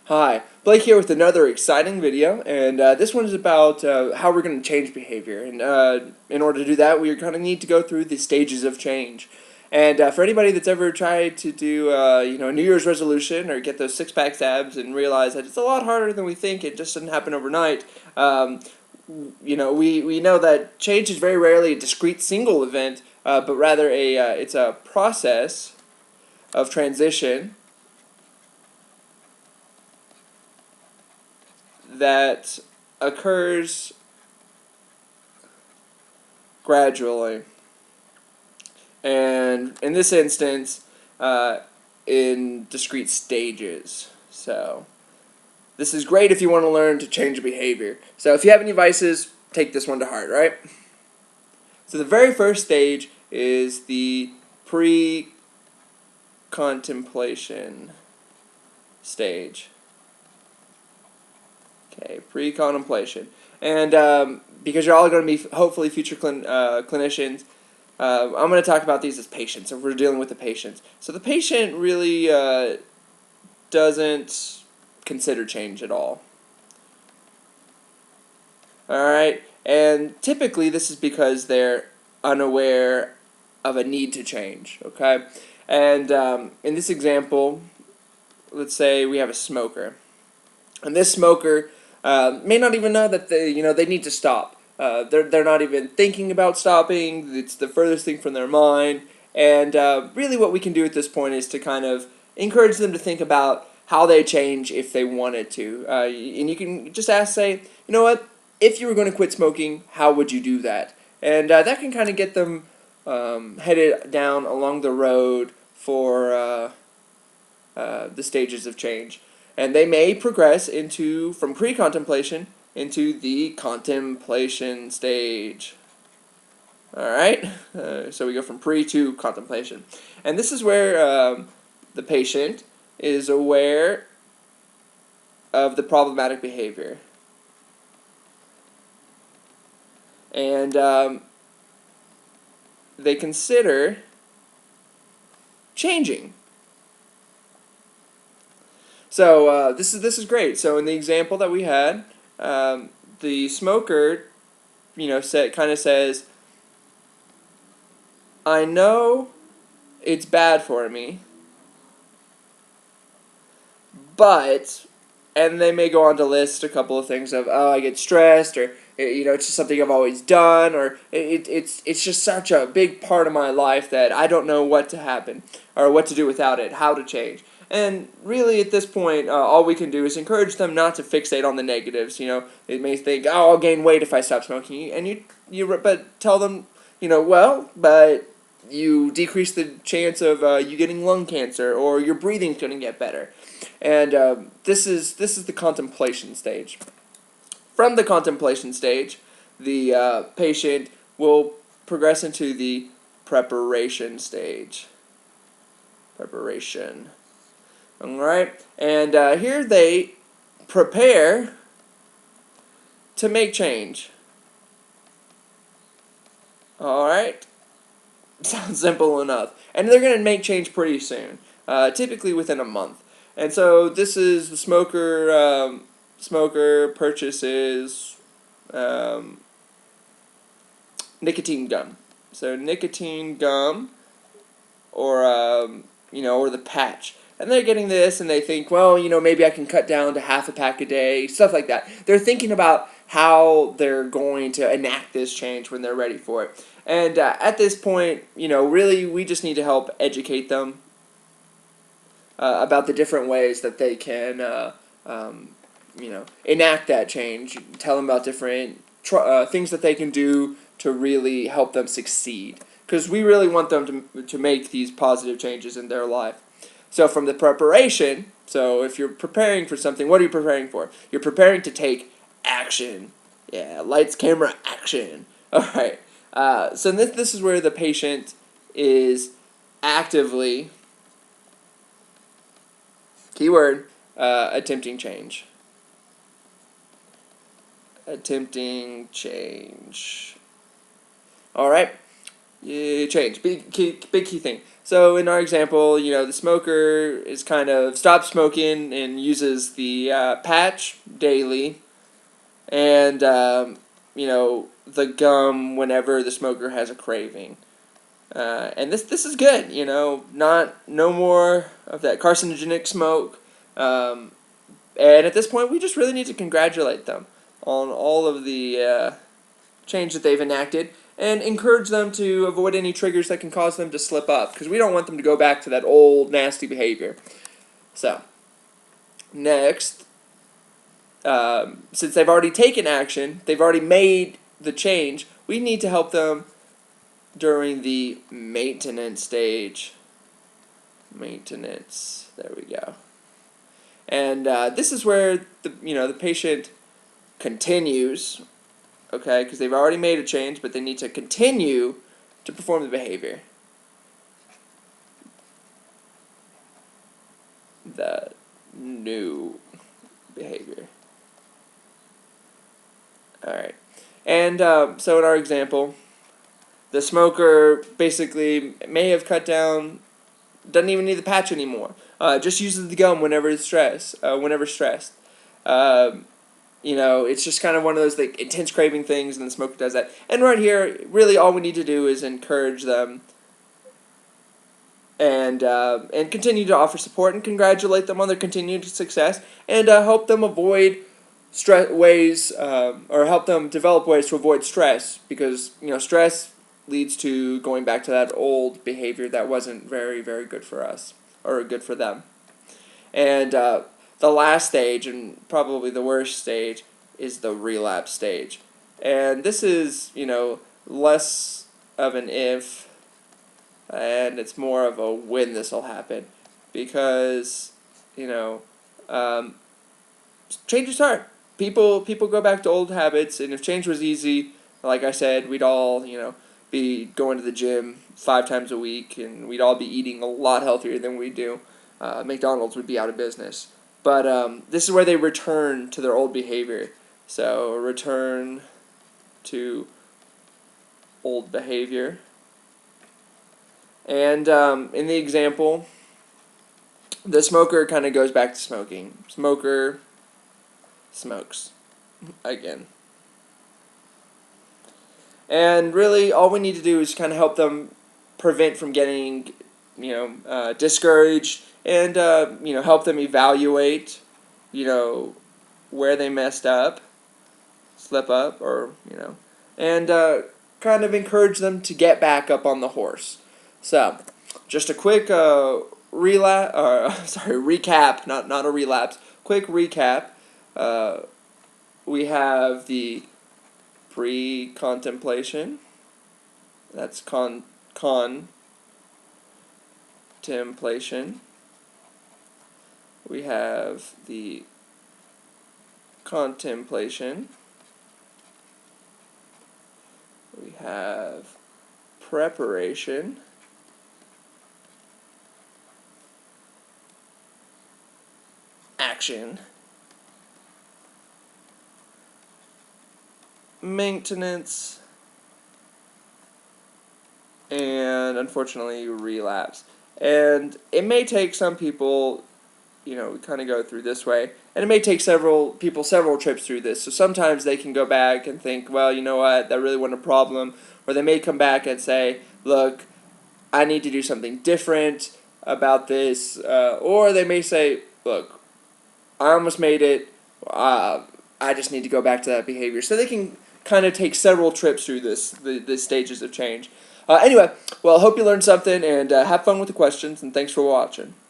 Hi, Blake here with another exciting video, and this one is about how we're going to change behavior. And in order to do that, we're going to need to go through the stages of change. And for anybody that's ever tried to do, a New Year's resolution or get those six-pack abs and realize that it's a lot harder than we think, it just doesn't happen overnight. We know that change is very rarely a discrete single event, but rather it's a process of transition that occurs gradually. And in this instance, in discrete stages. So this is great if you want to learn to change behavior. So if you have any vices, take this one to heart, right? So the very first stage is the pre-contemplation stage. Okay, pre-contemplation. And because you're all going to be hopefully future clinicians, I'm going to talk about these as patients, if we're dealing with the patients. So the patient really doesn't consider change at all. Alright, and typically this is because they're unaware of a need to change, okay? And in this example, let's say we have a smoker. And this smoker may not even know that they need to stop. They're not even thinking about stopping. It's the furthest thing from their mind. And really what we can do at this point is to kind of encourage them to think about how they change if they wanted to. And you can just ask, say, you know what, if you were going to quit smoking, how would you do that? And that can kind of get them headed down along the road for the stages of change. And they may progress from pre-contemplation into the contemplation stage. Alright, so we go from pre to contemplation. And this is where the patient is aware of the problematic behavior. And they consider changing. So this is great. So in the example that we had, the smoker, kind of says, "I know it's bad for me, but," and they may go on to list a couple of things of, "Oh, I get stressed," or it's just something I've always done, or it's just such a big part of my life that I don't know what to happen or what to do without it, how to change. And really, at this point, all we can do is encourage them not to fixate on the negatives. They may think, "Oh, I'll gain weight if I stop smoking," and but tell them, but you decrease the chance of you getting lung cancer, or your breathing's going to get better. And this is the contemplation stage. From the contemplation stage, the patient will progress into the preparation stage. Preparation. Alright, and here they prepare to make change. Alright, sounds simple enough. And they're going to make change pretty soon, typically within a month. And so this is the smoker purchases nicotine gum. So nicotine gum, or or the patch. And they're getting this, and they think, well, maybe I can cut down to half a pack a day, stuff like that. They're thinking about how they're going to enact this change when they're ready for it. And at this point, really, we just need to help educate them about the different ways that they can, enact that change. Tell them about different things that they can do to really help them succeed. Because we really want them to make these positive changes in their life. So from the preparation, so if you're preparing for something, what are you preparing for? You're preparing to take action. Yeah, lights, camera, action. Alright, so this is where the patient is actively, keyword, attempting change. Attempting change. Alright, change. Big key thing. So in our example, the smoker is kind of stops smoking and uses the patch daily, and the gum whenever the smoker has a craving. And this is good. No more of that carcinogenic smoke. And at this point, we just really need to congratulate them on all of the change that they've enacted and encourage them to avoid any triggers that can cause them to slip up, because we don't want them to go back to that old nasty behavior. So, next, since they've already taken action, they've already made the change, we need to help them during the maintenance stage. Maintenance, there we go. And this is where the patient continues, okay, because they've already made a change, but they need to continue to perform the behavior. The new behavior. Alright. And so in our example, the smoker basically may have cut down, doesn't even need the patch anymore. Just uses the gum whenever stressed. It's just kind of one of those intense craving things, and the smoker does that. And right here, really all we need to do is encourage them and continue to offer support and congratulate them on their continued success, and help them avoid or help them develop ways to avoid stress, because stress leads to going back to that old behavior that wasn't very, very good for us or good for them. And the last stage, and probably the worst stage, is the relapse stage. And this is, less of an if, and it's more of a when this will happen. Because, change is hard. People go back to old habits, and if change was easy, like I said, we'd all, be going to the gym 5 times a week, and we'd all be eating a lot healthier than we do. McDonald's would be out of business. But this is where they return to their old behavior. So return to old behavior. And in the example, the smoker kind of goes back to smoking. Smoker smokes again. And really, all we need to do is kind of help them prevent from getting, discouraged, and help them evaluate, where they messed up, slip up, or and kind of encourage them to get back up on the horse. So, just a quick recap, not a relapse. Quick recap. We have the pre-contemplation. That's contemplation. We have the contemplation. We have preparation. Action. Maintenance. And unfortunately, relapse. And it may take some people, we kind of go through this way, and it may take several trips through this. So sometimes they can go back and think, well, you know what, that really wasn't a problem. Or they may come back and say, look, I need to do something different about this. Or they may say, look, I almost made it. I just need to go back to that behavior. So they can kind of take several trips through the stages of change. Anyway, well, I hope you learned something, and have fun with the questions, and thanks for watching.